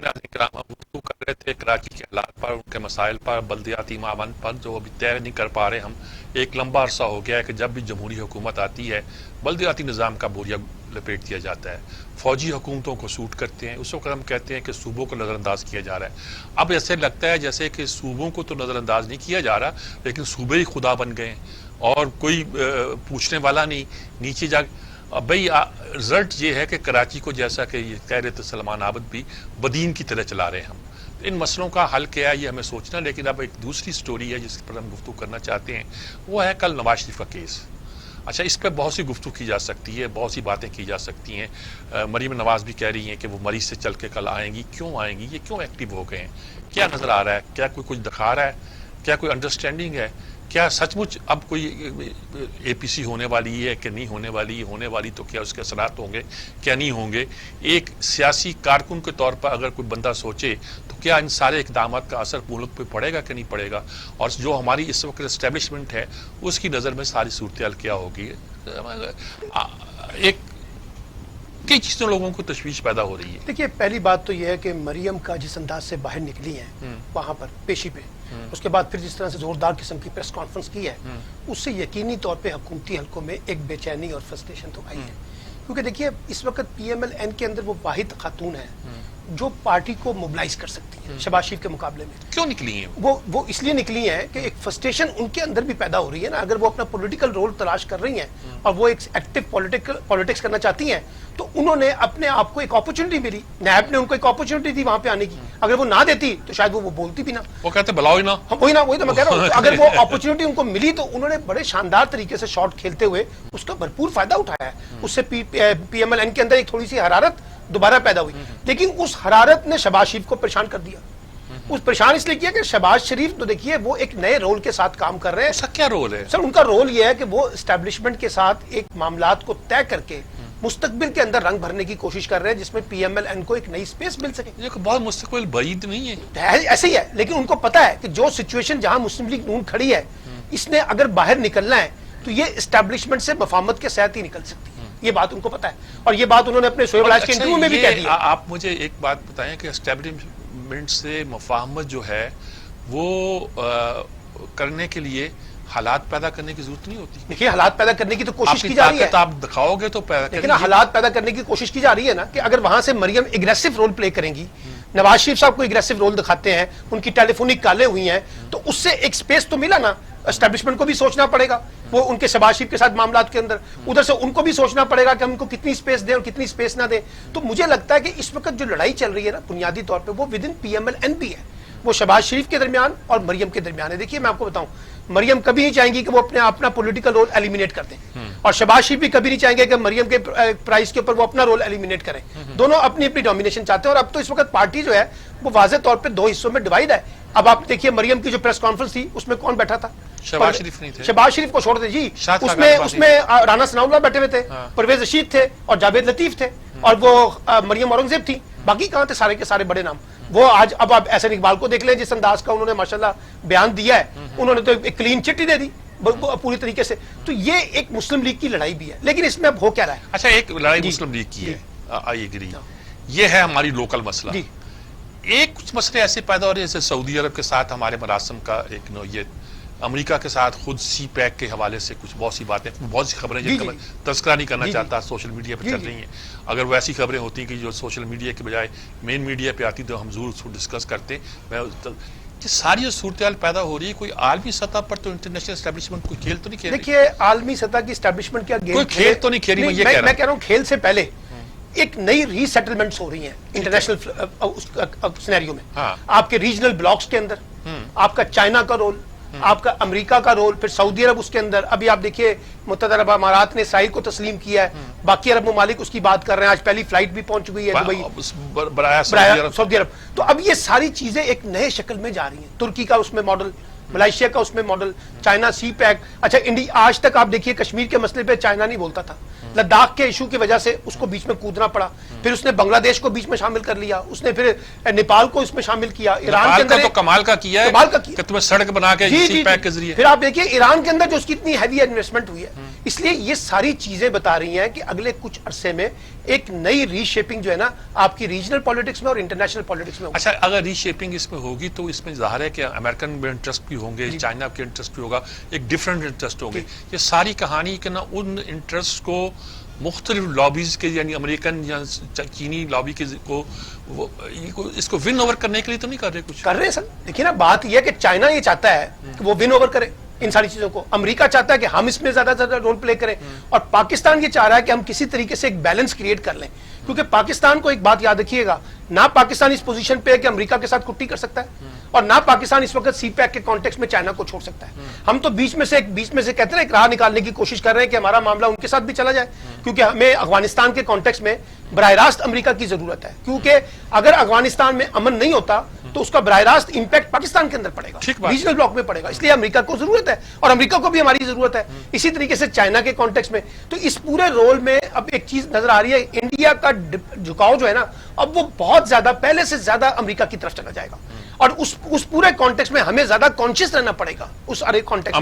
ناظرین کرام، ہم گفتگو کر رہے تھے کراچی کے حالات پر، ان کے مسائل پر، بلدیاتی معاون پر، جو ابھی طے نہیں کر پا رہے ہم. ایک لمبا عرصہ ہو گیا ہے کہ جب بھی جمہوری حکومت آتی ہے بلدیاتی نظام کا بوریا لپیٹ دیا جاتا ہے، فوجی حکومتوں کو سوٹ کرتے ہیں. اس وقت ہم کہتے ہیں کہ صوبوں کو نظر انداز کیا جا رہا ہے. اب ایسے لگتا ہے جیسے کہ صوبوں کو تو نظر انداز نہیں کیا جا رہا، لیکن صوبے ہی خدا بن گئے ہیں اور کوئی پوچھنے والا نہیں. نیچے جا بھئی رزلٹ یہ ہے کہ کراچی کو، جیسا کہ یہ کہہ رہے تھے سلمان عابد بھی، بدین کی طرح چلا رہے ہیں ہم. ان مسئلوں کا حل کیا ہے یہ ہمیں سوچنا. لیکن اب ایک دوسری سٹوری ہے جس پر ہم گفتگو کرنا چاہتے ہیں، وہ ہے کل نواز شریف کا کیس. اچھا، اس پہ بہت سی گفتگو کی جا سکتی ہے، بہت سی باتیں کی جا سکتی ہیں. مریم نواز بھی کہہ رہی ہیں کہ وہ مریض سے چل کے کل آئیں گی. کیوں آئیں گی؟ یہ کیوں ایکٹیو ہو گئے ہیں؟ کیا نظر آ رہا ہے؟ کیا کوئی کچھ دکھا رہا ہے؟ کیا کوئی انڈرسٹینڈنگ ہے؟ کیا سچ مچ اب کوئی اے پی سی ہونے والی ہے کہ نہیں ہونے والی؟ ہونے والی تو کیا اس کے اثرات ہوں گے، کیا نہیں ہوں گے؟ ایک سیاسی کارکن کے طور پر اگر کوئی بندہ سوچے تو کیا ان سارے اقدامات کا اثر ملک پہ پڑے گا کہ نہیں پڑے گا؟ اور جو ہماری اس وقت اسٹیبلشمنٹ ہے اس کی نظر میں ساری صورتحال کیا ہوگی؟ ایک کئی چیزوں لوگوں کو تشویش پیدا ہو رہی ہے. دیکھیے، پہلی بات تو یہ ہے کہ مریم کا جس انداز سے باہر نکلی ہیں وہاں پر پیشی پہ، اس کے بعد پھر جس طرح سے زوردار قسم کی پریس کانفرنس کی ہے، اس سے یقینی طور پہ حکومتی حلقوں میں ایک بے چینی اور فرسٹریشن تو آئی ہے. کیونکہ دیکھیے، اس وقت پی ایم ایل این کے اندر وہ واحد خاتون ہے جو پارٹی کو موبلائز کر سکتی ہیں شہباز شریف کے مقابلے میں. کیوں نکلی ہیں وہ اس لیے نکلی ہیں کہ ایک فرسٹریشن ان کے اندر بھی پیدا ہو رہی ہے نا. اگر وہ اپنا پولیٹیکل رول تلاش کر رہی ہیں اور وہ ایک ایکٹیو پولیٹکس کرنا چاہتی ہیں، تو انہوں نے اپنے آپ کو ایک اپرچونٹی ملی، نیب نے ان کو ایک اپرچونٹی دی وہاں پہ آنے کی. اگر وہ نہ دیتی تو شاید وہ بولتی بھی نہ. وہ کہتے بلاؤ ہی نہ. وہی تو میں کہہ رہا ہوں. اگر وہ اپرچونٹی ان کو ملی تو انہوں نے بڑے شاندار طریقے سے شاٹ کھیلتے ہوئے اس کا بھرپور فائدہ اٹھایا ہے. اس سے پی ایم ایل این کے اندر ایک تھوڑی سی حرارت دوبارہ پیدا ہوئی، لیکن اس حرارت نے شہباز شریف کو پریشان کر دیا. اس پریشان اس لیے کیا کہ شہباز شریف تو دیکھیے وہ ایک نئے رول کے ساتھ کام کر رہے ہیں. اس کا کیا رول ہے سر؟ ان کا رول یہ ہے کہ وہ اسٹیبلشمنٹ کے ساتھ ایک معاملات کو طے کر کے مستقبل کے اندر رنگ بھرنے کی کوشش کر رہے ہیں، جس میں پی ایم ایل این کو ایک نئی سپیس مل سکے. یہ بہت مستقبل بعید نہیں ہے، ایسے ہی ہے. لیکن ان کو پتا ہے کہ جو سچویشن جہاں مسلم لیگ نون کھڑی ہے، اس نے اگر باہر نکلنا ہے تو یہ اسٹیبلشمنٹ سے مفاہمت کے ساتھ ہی نکل سکتی ہے. یہ بات ان کو پتا ہے، اور یہ بات انہوں نے اپنے شعیب الاج کے انٹرویو میں بھی کہہ دی. آپ مجھے ایک بات بتائیں کہ اسٹیبلشمنٹ سے مفاہمت جو ہے وہ کرنے کے لیے حالات پیدا کرنے کی ضرورت نہیں ہوتی. دیکھیے، حالات پیدا کرنے کی تو کوشش کی جا رہی ہے. آپ دکھاؤ گے تو پیدا لیکن حالات پیدا کرنے کی کوشش کی جا رہی ہے نا، کہ اگر وہاں سے مریم اگریسو رول پلے کریں گی، نواز شریف صاحب کو اگریسو رول دکھاتے ہیں، ان کی ٹیلی فونک کالیں ہوئی ہیں، تو اس سے ایک سپیس تو ملا نا. اسٹیبلشمنٹ کو بھی سوچنا پڑے گا، وہ ان کے شہباز شریف کے ساتھ معاملات کے اندر، ادھر سے ان کو بھی سوچنا پڑے گا کہ ہم ان کو کتنی سپیس دیں اور کتنی سپیس نہ دیں. تو مجھے لگتا ہے کہ اس وقت جو لڑائی چل رہی ہے نا، بنیادی طور پہ وہ within P M L N بھی ہے، وہ شہباز شریف کے درمیان اور مریم کے درمیان ہے. دیکھیے، میں آپ کو بتاؤں، مریم کبھی نہیں چاہیں گی کہ وہ اپنا پولیٹیکل رول ایلیمینیٹ کر دیں، اور شہباز شریف بھی کبھی نہیں چاہیں گے کہ مریم کے پرائز کے اوپر وہ اپنا رول ایلیمینیٹ کریں. دونوں اپنی اپنی ڈومینیشن چاہتے ہیں. اور اب تو اس وقت پارٹی جو ہے وہ واضح طور پہ دو حصوں میں ڈیوائڈ ہے. اب آپ دیکھیے، مریم کی جو پریس کانفرنس تھی اس میں کون بیٹھا تھا؟ شہباز شریف نہیں تھے. شہباز شریف کو چھوڑ دیں جی. اس میں رانا ثناء اللہ بیٹھے ہوئے تھے، پرویز رشید تھے اور جاوید لطیف تھے، اور وہ مریم اورنگزیب تھی. باقی کہاں تھے سارے کے سارے بڑے نام؟ وہ آج اب آپ احسن اقبال کو دیکھ لیں، جس انداز کا انہوں نے ماشاءاللہ بیان دیا ہے، انہوں نے تو ایک کلین چٹ ہی دے دی پوری طریقے سے. تو یہ ایک مسلم لیگ کی لڑائی بھی ہے، لیکن اس میں اب ہو کیا رہا ہے؟ اچھا، ایک لڑائی مسلم لیگ کی ہے، آئی ایگری، یہ ہے ہماری لوکل مسئلہ. ایک کچھ مسئلے ایسے پیدا ہو رہے ہیں جیسے سعودی عرب کے ساتھ ہمارے مراسم کا ایک نوعیت، امریکہ کے ساتھ خود سی پیک کے حوالے سے کچھ بہت سی باتیں، بہت سی خبریں جن کا میں تذکرہ نہیں کرنا چاہتا، سوشل میڈیا پہ چل رہی ہیں. اگر وہ ایسی خبریں ہوتی کہ جو سوشل میڈیا کے بجائے مین میڈیا پہ آتی تو ہم ضرور اس کو ڈسکس کرتے. یہ ساری جو صورتحال پیدا ہو رہی ہے، کوئی عالمی سطح پر تو انٹرنیشنل اسٹیبلشمنٹ کوئی کھیل تو نہیں کھیل رہی؟ دیکھیے، عالمی سطح کی اسٹیبلشمنٹ کیا کوئی کھیل تو نہیں کھیل رہی. میں کہہ رہا ہوں کھیل سے پہلے ایک نئی ری سیٹلمنٹس ہو رہی ہیں انٹرنیشنل سینیریو میں. آپ کے ریجنل بلاکس کے اندر آپ کا چائنا کا رول، آپ کا امریکہ کا رول، پھر سعودی عرب اس کے اندر. ابھی آپ دیکھیے متحدہ عرب امارات نے اسرائیل کو تسلیم کیا ہے، باقی عرب ممالک اس کی بات کر رہے ہیں. آج پہلی فلائٹ بھی پہنچ گئی ہے دبئی سعودی عرب. تو اب یہ ساری چیزیں ایک نئے شکل میں جا رہی ہیں. ترکی کا اس میں ماڈل، ملائیشیا کا اس میں ماڈل، چائنا سی پیک. اچھا، آج تک آپ دیکھیے کشمیر کے مسئلے پہ چائنا نہیں بولتا تھا، لداخ کے ایشو کی وجہ سے اس کو بیچ میں کودنا پڑا. پھر اس نے بنگلہ دیش کو بیچ میں شامل کر لیا، اس نے پھر نیپال کو اس میں شامل کیا. ایران کے اندر تو کمال کا کیا ہے کہ تمہیں سڑک بنا کے سی پیک کے ذریعے. پھر آپ دیکھیے ایران کے اندر جو اس کی اتنی ہیوی انویسٹمنٹ ہوئی ہے. اس لیے یہ ساری چیزیں بتا رہی ہیں کہ اگلے کچھ عرصے میں ایک نئی ری شیپنگ جو ہے نا آپ کی ریجنل پالیٹکس میں اور انٹرنیشنل پالیٹکس میں. اچھا اگر ری شیپنگ اس میں ہوگی تو اس میں ظاہر ہے کہ امریکن میں انٹرسٹ بھی ہوں گے, چائنا کے انٹرسٹ بھی ہوگا, ایک ڈفرینٹ انٹرسٹ ہوں گے. یہ ساری کہانی کہ نا ان انٹرسٹ کو مختلف لابیز کے یعنی امریکن یا چینی لابی کے کو اس کو ون اوور کرنے کے لیے تو نہیں کر رہے کچھ؟ کر رہے ہیں سر. دیکھیے نا بات یہ ہے کہ چائنا یہ چاہتا ہے کہ وہ ون اوور کرے ان ساری چیزوں کو, امریکہ چاہتا ہے کہ ہم اس میں زیادہ سے زیادہ رول پلے کریں, اور پاکستان یہ چاہ رہا ہے کہ ہم کسی طریقے سے ایک بیلنس کریٹ کر لیں. کیونکہ پاکستان کو ایک بات یاد رکھیے گا, نہ پاکستان اس پوزیشن پہ ہے کہ امریکہ کے ساتھ کٹی کر سکتا ہے, اور نہ پاکستان اس وقت سی پیک کے کانٹیکس میں چائنا کو چھوڑ سکتا ہے. ہم تو بیچ میں سے کہتے ہیں ایک راہ نکالنے کی کوشش کر رہے ہیں کہ ہمارا معاملہ ان کے ساتھ بھی چلا جائے, کیونکہ ہمیں افغانستان کے کانٹیکس میں براہ راست امریکہ کی ضرورت ہے. کیونکہ اگر افغانستان میں امن نہیں ہوتا تو اس کا براہ راست امپیکٹ پاکستان کے اندر پڑے گا, ریجنل بلاک میں پڑے گا. اس لیے امریکہ کو ضرورت ہے اور امریکہ کو بھی ہماری ضرورت ہے. اسی طریقے سے چائنا کے کانٹیکس میں. تو اس پورے رول میں اب ایک چیز نظر آ رہی ہے, انڈیا کا جھکاؤ جو ہے نا اب وہ بہت زیادہ پہلے سے زیادہ امریکہ کی طرف چلا جائے گا, اور اس پورے کانٹیکس میں ہمیں زیادہ کانشیس رہنا پڑے گا اس ارے کانٹیکس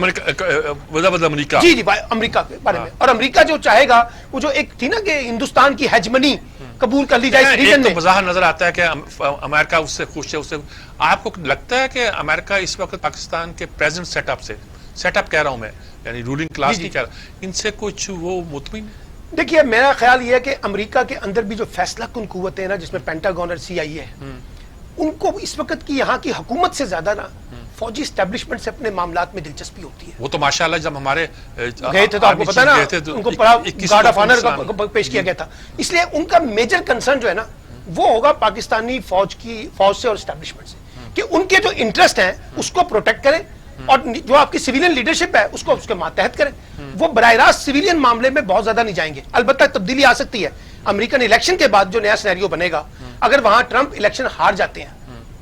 امریکہ. جی امریکہ کے بارے میں. اور امریکہ جو چاہے گا وہ جو ایک تھی نا کہ ہندوستان کی ہیجمنی قبول کر لی جائے اس ریجن میں. مظاہر نظر آتا ہے کہ امریکہ اس سے خوش ہے. اس سے آپ کو لگتا ہے کہ امریکہ اس وقت پاکستان کے پریزنٹ سیٹ اپ کہہ رہا ہوں میں, یعنی رولنگ کلاس نہیں کہہ رہا, ان سے کچھ وہ مطمئن ہے؟ دیکھیے میرا خیال یہ ہے کہ امریکہ کے اندر بھی جو فیصلہ کن قوتیں ہیں نا, جس میں پینٹاگون اور CIA ہے, ان کو اس وقت کی یہاں کی حکومت سے زیادہ نا فوجی اسٹیبلشمنٹ سے اپنے معاملات میں دلچسپی ہوتی ہے. وہ تو ماشاءاللہ جب ہمارے گئے تھے تو آپ کو پتا نا ان کو گارڈ آف آنر پیش کیا گیا تھا. اس لیے ان کا میجر کنسرن جو ہے نا وہ ہوگا پاکستانی فوج سے اور اسٹیبلشمنٹ سے, کہ ان کے جو انٹرسٹ ہیں اس کو پروٹیکٹ کریں, اور جو آپ کی سویلین لیڈرشپ ہے اس کو اس کے ماتحت کریں. وہ براہ راست سویلین معاملے میں بہت زیادہ نہیں جائیں گے. البتہ تبدیلی آ سکتی ہے امریکن الیکشن کے بعد, جو نیا سینیریو بنے گا. اگر وہاں ٹرمپ الیکشن ہار جاتے ہیں,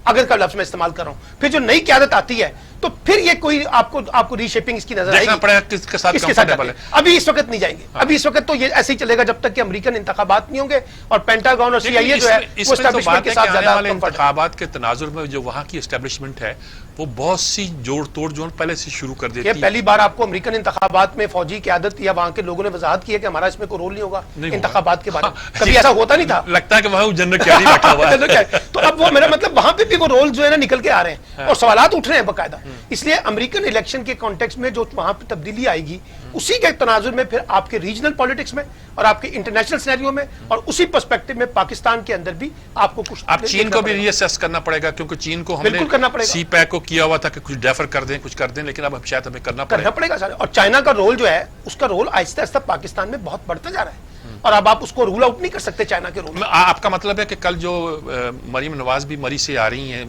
اگر کا لفظ میں استعمال کر رہا ہوں, پھر جو نئی قیادت آتی ہے تو پھر یہ کوئی آپ کو ری شیپنگ اس کی نظر آئے گی کس کے ساتھ. ابھی اس وقت نہیں جائیں گے. ابھی اس وقت تو یہ ایسے ہی چلے گا جب تک کہ امریکن انتخابات نہیں ہوں گے, اور پینٹاگون اور CIA جو ہے وہ اسٹیبلشمنٹ کے ساتھ زیادہ انتخابات کے تناظر میں جو وہاں کی اسٹیبلشمنٹ ہے وہ بہت سی جوڑ توڑ جو پہلے سے شروع کر دیتی ہے. پہلی بار آپ کو امریکن انتخابات میں فوجی قیادت یا وہاں کے لوگوں نے وضاحت کی ہے کہ ہمارا اس میں کوئی رول نہیں ہوگا انتخابات کے بارے میں. کبھی ایسا ہوتا نہیں تھا. لگتا ہے کہ وہاں جنرل کیاری بیٹھا ہوا ہے. تو اب وہ میرا مطلب وہاں پہ بھی وہ رول جو ہے نا نکل کے آ رہے ہیں اور سوالات اٹھ رہے ہیں باقاعدہ. اس لیے امریکن الیکشن کے کانٹیکس میں جو وہاں پہ تبدیلی آئے گی, اسی کے تناظر میں پھر آپ کے ریجنل پالیٹکس میں اور آپ کے انٹرنیشنل سینیریو میں, اور اسی پرسپیکٹو میں پاکستان کے اندر بھی آپ کو کچھ چین کو بھی ری اسیس کرنا پڑے گا, کیونکہ چین کو ہم نے سی پیک کو کیا ہوا تھا کہ کچھ ڈیفر کر دیں, کچھ کر دیں, لیکن اب شاید ہمیں کرنا پڑے گا. اور چائنا کا رول جو ہے اس کا رول آہستہ آہستہ پاکستان میں بہت بڑھتا جا رہا ہے, اور اب آپ اس کو رول آؤٹ نہیں کر سکتے چائنا کے رول. آپ کا مطلب ہے کہ کل جو مریم نواز بھی مری سے آ رہی ہیں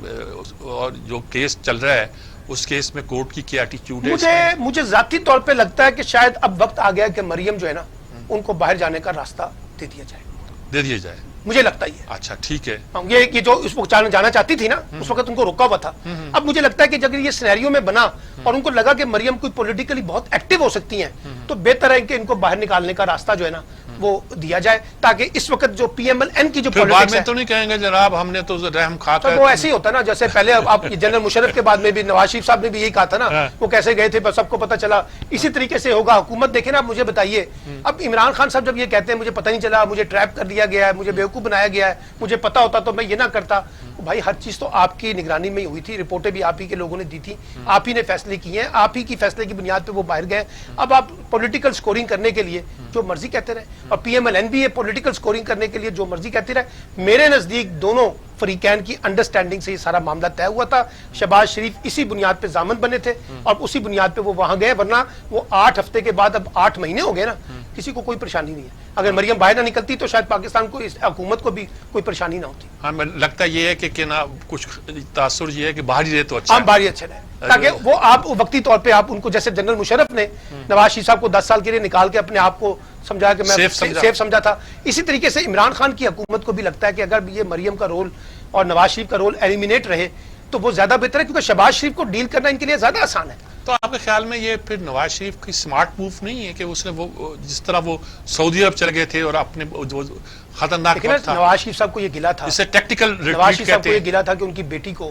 اور جو کیس چل رہا ہے اس کیس میں کورٹ کی کیا ایٹیٹیوڈ ہے؟ مجھے ذاتی طور پہ لگتا ہے کہ شاید اب وقت آ گیا کہ مریم جو ہے نا ان کو باہر جانے کا راستہ دے دیا جائے. مجھے لگتا ہے اچھا ٹھیک ہے. یہ جو اس وقت جانا چاہتی تھی نا اس وقت ان کو روکا ہوا تھا. اب مجھے لگتا ہے کہ اگر یہ سینیریو میں بنا اور ان کو لگا کہ مریم کوئی پولیٹیکلی بہت ایکٹیو ہو سکتی ہیں, تو بہتر ہے کہ ان کو باہر نکالنے کا راستہ جو ہے نا وہ دیا جائے, تاکہ اس وقت جو PMLN کی جو پالیٹکس ہے تو نہیں کہیں گے جناب ہم نے تو رحم کھا کر. وہ ایسے ہی ہوتا نا جیسے پہلے آپ جنرل مشرف کے بعد میں بھی نواز شریف صاحب نے بھی یہی کہا تھا نا, وہ کیسے گئے تھے سب کو پتا چلا. اسی طریقے سے ہوگا حکومت. دیکھیں نا آپ مجھے بتائیے, اب عمران خان صاحب جب یہ کہتے ہیں مجھے پتہ نہیں چلا, مجھے ٹریپ کر لیا گیا ہے, مجھے بیوقوف بنایا گیا ہے, مجھے پتا ہوتا تو میں یہ نہ کرتا. بھائی ہر چیز تو آپ کی نگرانی میں ہی ہوئی تھی, رپورٹیں بھی آپ ہی کے لوگوں نے دی تھی, آپ ہی نے فیصلے کیے ہیں, آپ ہی کی فیصلے کی بنیاد پہ وہ باہر گئے. اب آپ پولیٹیکل سکورنگ کرنے کے لیے جو مرضی کہتے رہے, اور PMLN بھی یہ پولیٹیکل سکورنگ کرنے کے لیے جو مرضی کہتی رہے. میرے نزدیک دونوں فریقین کی انڈرسٹینڈنگ سے یہ سارا معاملہ طے ہوا تھا. شہباز شریف اسی بنیاد پہ ضامن بنے تھے اور اسی بنیاد پہ وہ وہاں گئے, ورنہ وہ 8 ہفتے کے بعد اب 8 مہینے ہو گئے نا, کسی کو کوئی پریشانی نہیں ہے. اگر مریم باہر نہ نکلتی تو شاید پاکستان کو, اس حکومت کو بھی کوئی پریشانی نہ ہوتی. ہاں لگتا یہ ہے کہ نا کچھ تاثر یہ ہے کہ باہر ہی رہے تو اچھا, باہر ہی اچھے رہے, تاکہ وہ آپ وقتی طور پہ آپ ان کو, جیسے جنرل مشرف نے نواز شریف صاحب کو 10 سال کے لیے نکال کے اپنے آپ کو سمجھا کہ میں سیف سمجھا تھا, اسی طریقے سے عمران خان کی حکومت کو بھی لگتا ہے کہ اگر یہ مریم کا رول اور نواز شریف کا رول ایلیمینیٹ رہے تو وہ زیادہ بہتر ہے, کیونکہ شہباز شریف کو ڈیل کرنا ان کے لیے زیادہ آسان ہے. تو آپ کے خیال میں یہ پھر نواز شریف کی سمارٹ موو نہیں ہے کہ اس نے وہ جس طرح وہ سعودی عرب چل گئے تھے اور اپنے خطرناک نواز شریف صاحب کو یہ گلا تھا, اسے ٹیکٹیکل نواز شریف صاحب کو یہ گلا تھا کہ ان کی بیٹی کو